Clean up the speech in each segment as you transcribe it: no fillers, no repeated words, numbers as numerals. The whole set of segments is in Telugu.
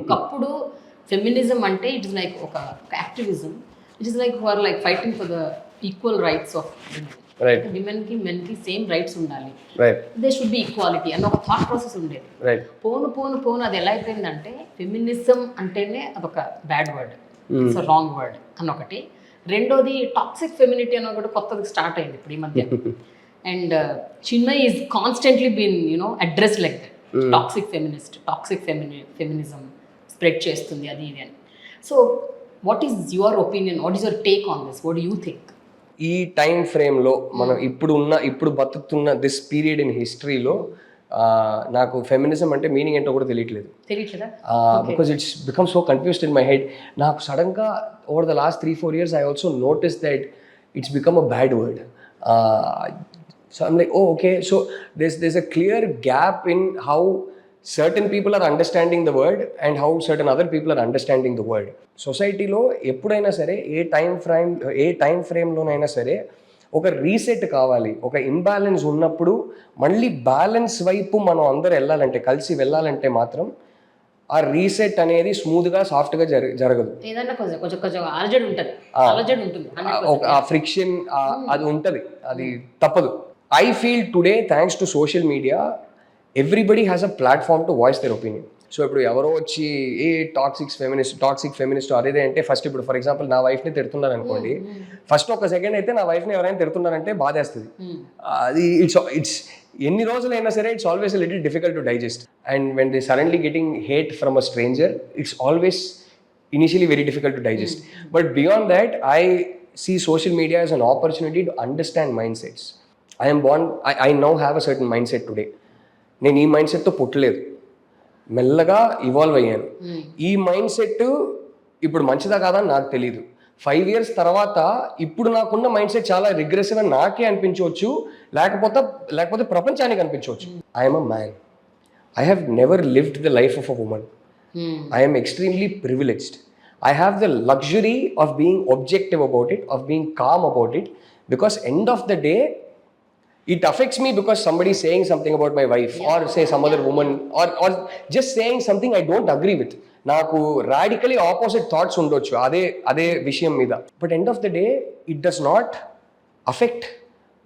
ఒకప్పుడు ఫెమినిజం అంటే ఇట్ ఇస్ లైక్ ఒక activism, it is like or like fighting for the equal rights of right విమెన్కి మెన్కి సేమ్ రైట్స్ ఉండాలి, right they should be equality అన్న ఒక థాట్ ప్రాసెస్ ఉండేది. రైట్ పోను అది ఎలా అయిపోయిందంటే ఫెమినిజం అంటేనే అదొక bad word, it's wrong word అన్నొకటి. రెండోది టాక్సిక్ ఫెమినిటీ అని ఒకటి కొత్తది స్టార్ట్ అయింది ఇప్పుడు ఈ మధ్య. And Chinmay is constantly been address like that, toxic feminist, toxic feminism spread చేస్తుంది అది ఇది అని. So what is your opinion, what is your take on this, what do you think? ఈ టైం ఫ్రేమ్లో మనం ఇప్పుడు బతుకుతున్న దిస్ పీరియడ్ ఇన్ హిస్టరీలో నాకు ఫెమినిజం అంటే మీనింగ్ ఏంటో కూడా తెలియట్లేదా, because it's become so confused in my head. నాకు సడన్గా over the last 3-4 years I also notice that it's become a bad word. So I'm like, oh, okay. So there's a clear gap in how certain people are understanding the word and how certain other people are understanding the word. సొసైటీలో ఎప్పుడైనా సరే ఏ టైం ఫ్రేమ్లోనైనా సరే ఒక రీసెట్ కావాలి. ఒక ఇంబ్యాలెన్స్ ఉన్నప్పుడు మళ్ళీ బ్యాలెన్స్ వైపు మనం అందరూ వెళ్ళాలంటే, కలిసి వెళ్ళాలంటే మాత్రం ఆ రీసెట్ అనేది స్మూత్గా సాఫ్ట్గా జరగదు. ఏదన్నా కొంచెం అలజడి ఉంటుంది, ఆ ఫ్రిక్షన్ అది ఉంటుంది, అది తప్పదు. I feel today, thanks to social media, everybody has a platform to voice their opinion. So ఇప్పుడు ఎవరో వచ్చి టాక్సిక్ ఫెమినిస్ట్ అదేదే అంటే ఫస్ట్ ఇప్పుడు ఫర్ ఎగ్జాంపుల్ నా వైఫ్ని తిడుతున్నారు అనుకోండి, ఫస్ట్ ఒక సెకండ్ అయితే నా వైఫ్ని ఎవరైనా తిడుతున్నారంటే బాధేస్తుంది. అది ఇట్స్ ఎన్ని రోజులైనా సరే it's always little difficult to digest. And when they suddenly getting hate from a stranger, it's always initially very difficult to digest. But beyond that, I see social media as an opportunity to understand mindsets. I now have a certain mindset today. నేను ఈ మైండ్ సెట్తో పుట్టలేదు, మెల్లగా ఇవాల్వ్ అయ్యాను. ఈ మైండ్ సెట్ ఇప్పుడు మంచిదా కాదా అని నాకు తెలీదు. 5 years తర్వాత ఇప్పుడు నాకున్న మైండ్ సెట్ చాలా రిగ్రెసివ్ అని నాకే అనిపించవచ్చు, లేకపోతే ప్రపంచానికి అనిపించవచ్చు. I'm a man. I have never lived the life of a woman. I am extremely privileged. I have the luxury of being objective about it, of being calm about it, because end of the day, it affects me because somebody is saying something about my wife, or say some other woman, or just saying something I don't agree with. నాకు radically opposite thoughts ఉండొచ్చు అదే విషయం మీద. But end of the day, it does not affect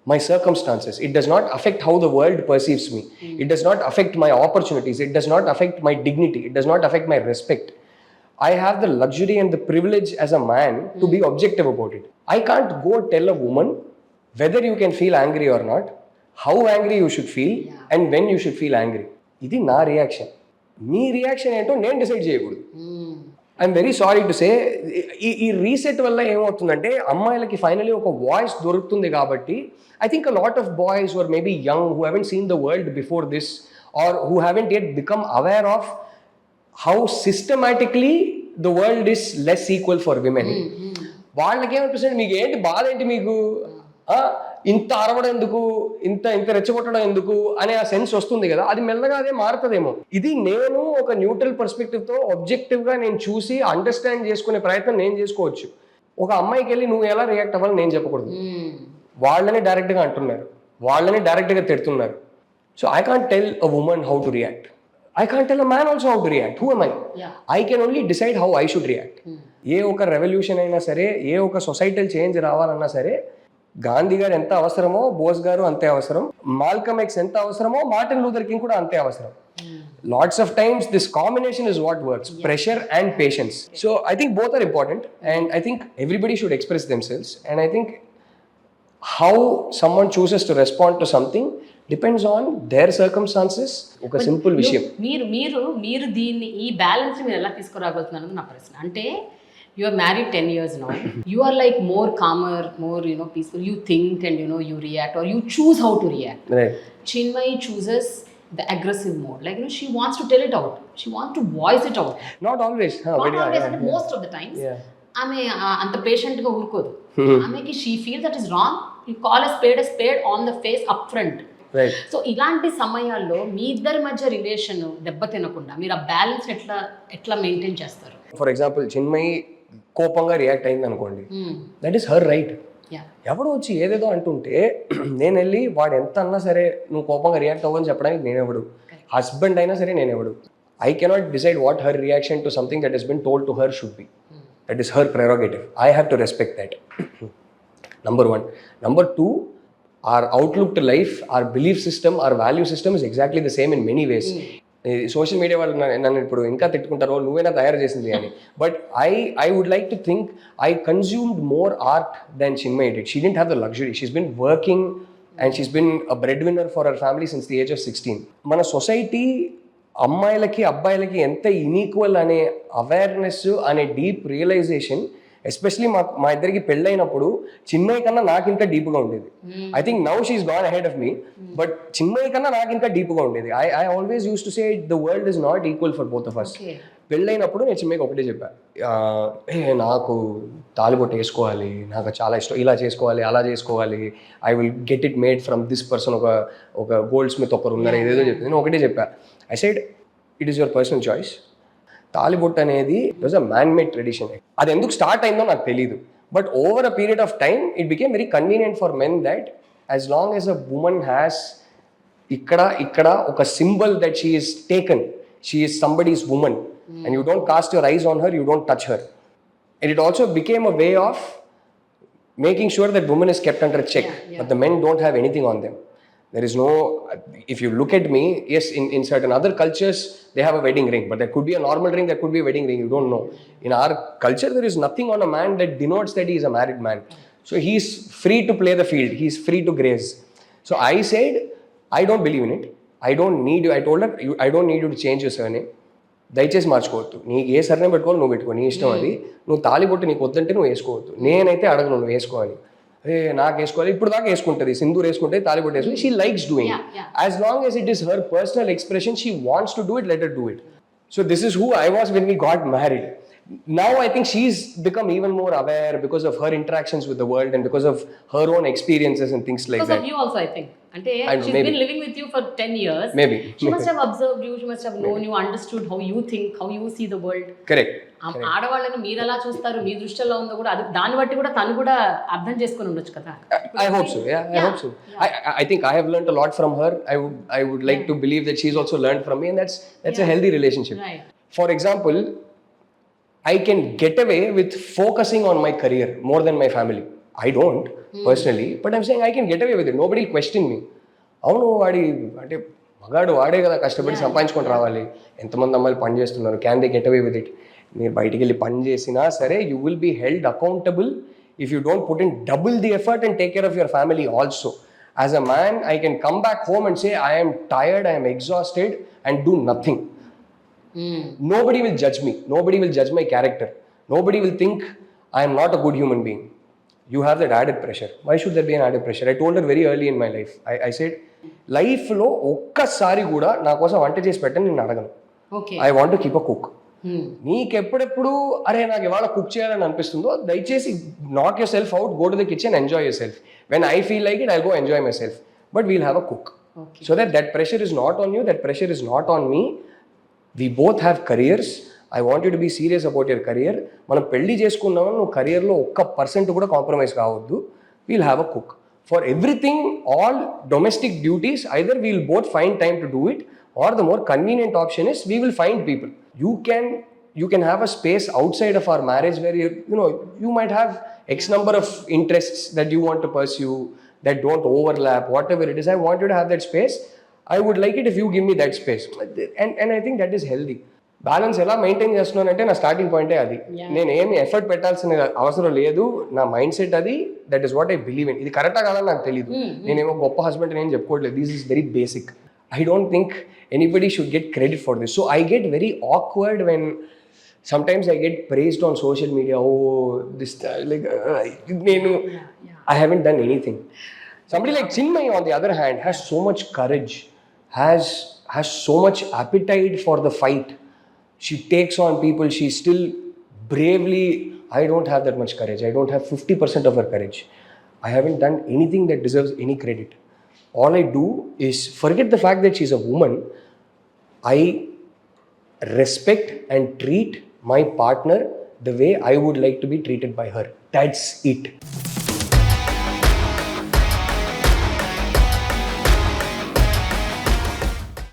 my circumstances. It does not affect how the world perceives me. It does not affect my opportunities. It does not affect my dignity. It does not affect my respect. I have the luxury and the privilege as a man to be objective about it. I can't go tell a woman whether you can feel angry or not, how angry you should feel, and when you should feel angry. ఇది నా రియాక్షన్. మీ రియాక్షన్ ఏంటో నేను డిసైడ్ చేయకూడదు. I'm very sorry to say, ఈ రీసెట్ వల్ల ఏమవుతుందంటే అమ్మాయిలకి ఫైనలీ ఒక వాయిస్ దొరుకుతుంది కాబట్టి I think a lot of boys who are maybe young, who haven't seen the world before this, or who haven't yet become aware of how systematically the world is less equal for women. వాళ్ళకి ఏమనిపిస్తుంది, మీకు ఏంటి బాధ ఏంటి, మీకు ఇంత అరవడం ఎందుకు, ఇంత రెచ్చగొట్టడం ఎందుకు అనే ఆ సెన్స్ వస్తుంది కదా, అది మెల్లగా అదే మారుతుందేమో. ఇది నేను ఒక న్యూట్రల్ పర్స్పెక్టివ్తో ఆబ్జెక్టివ్గా నేను చూసి అండర్స్టాండ్ చేసుకునే ప్రయత్నం నేను చేసుకోవచ్చు. ఒక అమ్మాయికి వెళ్ళి నువ్వు ఎలా రియాక్ట్ అవ్వాలని నేను చెప్పకూడదు. వాళ్ళని డైరెక్ట్గా అంటున్నారు, వాళ్ళని డైరెక్ట్గా తిడుతున్నారు. So I can't tell a woman how to react. I can't tell a man also how to react. Who am I? I can only decide how I should react. ఏ ఒక రెవల్యూషన్ అయినా సరే, ఏ ఒక సొసైటల్ చేంజ్ రావాలన్నా సరే, గాంధీ గారు ఎంత అవసరమో బోస్ గారు అంతే అవసరం, మాల్కమ్ ఎక్స్ ఎంత అవసరమో మార్టిన్ లూథర్ కింగ్ కూడా అంతే అవసరం. Lots of times this combination is what works, pressure and patience. So I think both are important, and I think everybody should express themselves, and I think how someone chooses to respond to something depends on their circumstances. ఒక సింపుల్ విషయం. మీరు దీన్ని ఈ బ్యాలెన్స్ మీరు ఎలా తీసుకురాగలుగుతున్నారు నా ప్రశ్న. అంటే you are married 10 years now, you are like more calmer, more peaceful, you think and you react, or you choose how to react. Right. Chinmay chooses the aggressive mode, like she wants to tell it out, she wants to voice it out. Not always, and most of the times ఆమె అంత పేషెంట్ గా ఊరుకోదు. ఆమెకి she feels that is wrong, you call a spade on the face up front. So ఇలాంటి సమయాల్లో మీ ఇద్దరి మధ్య రిలేషన్ దెబ్బతినకుండా మీరు ఆ బ్యాలెన్స్ ఎట్లా మెయింటైన్ చేస్తారు? ఫర్ ఎగ్జాంపుల్ చిన్మయి కోపంగా రియాక్ట్ అయింది అనుకోండి, దట్ ఈస్ హర్ రైట్. ఎవడు వచ్చి ఏదేదో అంటుంటే నేను వెళ్ళి వాడు ఎంత అన్నా సరే నువ్వు కోపంగా రియాక్ట్ అవ్వని చెప్పడానికి నేనెవడు, హస్బెండ్ అయినా సరే నేనెవడు. I cannot decide what her reaction to something that has been told to her should be. That is her prerogative. I have to respect that. Number one. Number two, our outlook to life, our belief system, our value system is exactly the same in many ways. Social media వాళ్ళు నన్ను ఇప్పుడు ఇంకా తిట్టుకుంటారో నువ్వేనా తయారు చేసింది అని. But I would like to think I consumed more art than Chinmayi did. She didn't have the luxury. She's been working and she's been a bread winner for our family since the age of 16. మన సొసైటీ అమ్మాయిలకి అబ్బాయిలకి ఎంత ఇన్ఈక్వల్ అనే అవేర్నెస్ అనే డీప్ రియలైజేషన్ ఎస్పెషలీ మా ఇద్దరికి పెళ్ళైనప్పుడు చిన్మయి కన్నా నాకు ఇంకా డీప్గా ఉండేది. I think now she is gone ahead of me, but Chinmayi కన్నా నాకు ఇంకా డీప్గా ఉండేది. I always use to say the world is not equal for both of us. పెళ్ళైనప్పుడు నేను చిన్మయికి ఒకటే చెప్పాను, నాకు తాలిబొట్టు వేసుకోవాలి, నాకు చాలా ఇష్టం, ఇలా చేసుకోవాలి, అలా చేసుకోవాలి, I will get it made from this person, ఒక గోల్డ్ స్మిత్ ఒకరు ఉన్నారు, ఏదేదో చెప్పింది. నేను ఒకటే చెప్పాను, I said it is your personal choice. తాలిబొట్టు అనేది it was a man made tradition. అది ఎందుకు స్టార్ట్ అయిందో నాకు తెలియదు, but over a period of time it became very convenient for men that as long as a woman has ఇక్కడ ఒక symbol that she is taken, she is somebody's woman and you don't cast your eyes on her, you don't touch her. And it also became a way of making sure that women is kept under check, but the men don't have anything on them. There is no, if you look at me, yes, in certain other cultures they have a wedding ring, but there could be a normal ring, there could be a wedding ring, you don't know. In our culture there is nothing on a man that denotes that he is a married man, so he is free to play the field, he is free to graze. So I said I don't believe in it, I don't need you. I told her, I don't need you to change your surname, దయచేసి మార్చుకోవద్దు, నీకు ఏ సర్నేమ్ పెట్టుకోవాలి నువ్వు పెట్టుకో, నీ ఇష్టం అది, నువ్వు తాలిబొట్టు నీకు వద్దంటే నువ్వు వేసుకోవద్దు, నేనైతే అడగను నువ్వు వేసుకోవాలి, నాకు వేసుకోవాలి, ఇప్పుడు దాకా వేసుకుంటుంది, సింధూర్ వేసుకుంటే తాలిబొట్టు వేసుకుంటే, she likes doing, as long as it is her personal expression, she wants to do it, let her do it. So this is who I was when we got married. Now I think she's become even more aware because of her interactions with the world and because of her own experiences and things like because that. Because of you also, I think. Ante she's maybe. been living with you for 10 years. Maybe. She must have observed you, she must have known you, understood how you think, how you see the world. Correct. ఆడవాళ్ళని మీరు ఎలా చూస్తారు, మీ దృష్టిలో ఉందో కూడా అది దాన్ని బట్టి కూడా తను కూడా అర్థం చేసుకొని ఉండొచ్చు కదా. I hope so. I hope so. I think I have learned a lot from her. I would like to believe that she's also learned from me, and that's a healthy relationship. Right. For example, I can get away with focusing on my career more than my family. I don't personally, but I'm saying I can get away with it. Nobody will question me. అవును వాడి అంటే మగాడు వాడే కదా కష్టపడి సంపాదించుకొని రావాలి, ఎంతమంది అమ్మాయిలు పని చేస్తున్నారు, can they get away with it? మీరు బయటికి వెళ్ళి పని చేసినా సరే you will be held accountable if you don't put in double the effort and take care of your family also. As a man I can come back home and say I am tired, I am exhausted and do nothing. Nobody will judge me, nobody will judge my character, nobody will think I am not a good human being. You have that added pressure. Why should there be an added pressure? I told her very early in my life, I said life lo ఒక్కసారి కూడా నా కోసం వంట చేసి పెట్టని నేను అడగను. I want to keep a cook. నీకు ఎప్పుడెప్పుడు అరే నాకు ఇవాళ కుక్ చేయాలని అనిపిస్తుందో దయచేసి నాక్ your self out, go to the kitchen, enjoy your self. When I feel like it I go enjoy my self, but we'll have a cook. So that pressure is not on you, that pressure is not on me. We both have careers. I want you to be serious about your career. మనం పెళ్లి చేసుకున్నాము, నువ్వు కెరియర్లో 1% కూడా కాంప్రమైజ్ కావద్దు. We'll have a cook. For everything, all domestic duties, either we'll both find time to do it, or the more convenient option is we will find people. You can have a space outside of our marriage where you might have X number of interests that you want to pursue that don't overlap, whatever it is. I want you to have that space. I would like it if you give me that space. And I think that is healthy. Balance ఎలా మెయింటైన్ చేస్తున్నానంటే నా స్టార్టింగ్ పాయింటే అది. నేను ఏమి ఎఫర్ట్ పెట్టాల్సిన అవసరం లేదు, నా మైండ్ సెట్ అది. That is what I believe in. ఇది కరెక్టా కాదని నాకు తెలియదు, నేనేమో గొప్ప హస్బెండ్ నేను చెప్పుకోవట్లేదు. This is very basic. I don't think anybody should get credit for this. So I get very awkward when sometimes I get praised on social media. Oh, this like I haven't done anything. Somebody like Chinmay on the other hand has so much courage, has so much appetite for the fight. She takes on people, she still bravely. I don't have that much courage. I don't have 50% of her courage. I haven't done anything that deserves any credit. All I do is forget the fact that she's a woman. I respect and treat my partner the way I would like to be treated by her. That's it.